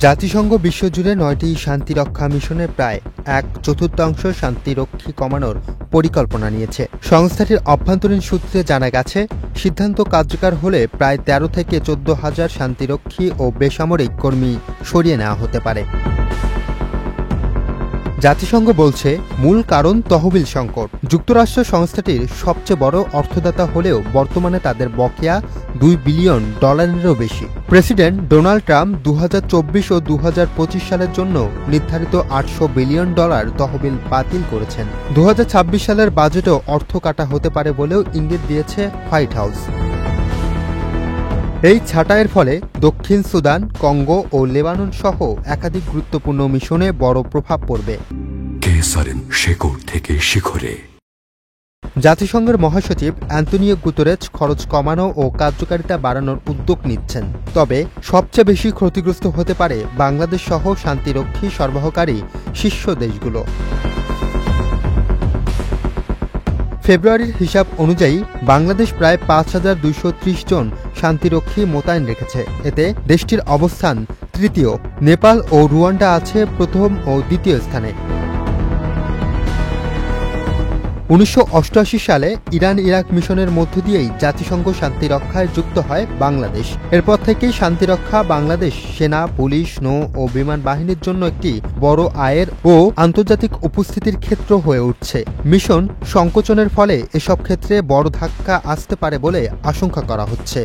জাতিসংঘ বিশ্বজুড়ে ৯টি শান্তিরক্ষা মিশনের প্রায় ১/৪ শান্তিরক্ষী কমানোর পরিকল্পনা নিয়েছে। সংস্থাটির অভ্যন্তরীণ সূত্রে জানা গেছে, সিদ্ধান্ত কার্যকর হলে প্রায় ১৩ থেকে ১৪ হাজার শান্তিরক্ষী ও বেসামরিক কর্মী সরিয়ে নেওয়া হতে পারে। জাতিসংঘ বলছে, মূল কারণ তহবিল সংকট। যুক্তরাষ্ট্র সংস্থাটির সবচেয়ে বড় অর্থদাতা হলেও বর্তমানে তাদের বকেয়া $2 বিলিয়ন বেশি। প্রেসিডেন্ট ডোনাল্ড ট্রাম্প ২০২৪ ও ২০২৫ সালের জন্য নির্ধারিত $800 বিলিয়ন তহবিল বাতিল করেছেন। ২০২৬ সালের বাজেটেও অর্থ কাটা হতে পারে বলেও ইঙ্গিত দিয়েছে হোয়াইট হাউস। এই ছাঁটাইয়ের ফলে দক্ষিণ সুদান, কঙ্গো ও লেবানন সহ একাধিক গুরুত্বপূর্ণ মিশনে বড় প্রভাব পড়বে। জাতিসংঘের মহাসচিব অ্যান্তোনিও গুতেরেস খরচ কমানো ও কার্যকারিতা বাড়ানোর উদ্যোগ নিচ্ছেন। তবে সবচেয়ে বেশি ক্ষতিগ্রস্ত হতে পারে বাংলাদেশ সহ শান্তিরক্ষী সরবরাহকারী শীর্ষ দেশগুলো। ফেব্রুয়ারির হিসাব অনুযায়ী বাংলাদেশ প্রায় ৫,২৩০ জন শান্তিরক্ষী মোতায়েন রেখেছে। এতে দেশটির অবস্থান তৃতীয়। নেপাল ও রুয়ান্ডা আছে প্রথম ও দ্বিতীয় স্থানে। ১৯৮৮ সালে ইরান-ইরাক মিশনের মধ্য দিয়েই জাতিসংঘ শান্তিরক্ষায় যুক্ত হয় বাংলাদেশ। এরপর থেকেই শান্তিরক্ষা বাংলাদেশ সেনা, পুলিশ, নৌ ও বিমান বাহিনীর জন্য একটি বড় আয়ের ও আন্তর্জাতিক উপস্থিতির ক্ষেত্র হয়ে উঠছে। মিশন সংকোচনের ফলে এসব ক্ষেত্রে বড় ধাক্কা আসতে পারে বলে আশঙ্কা করা হচ্ছে।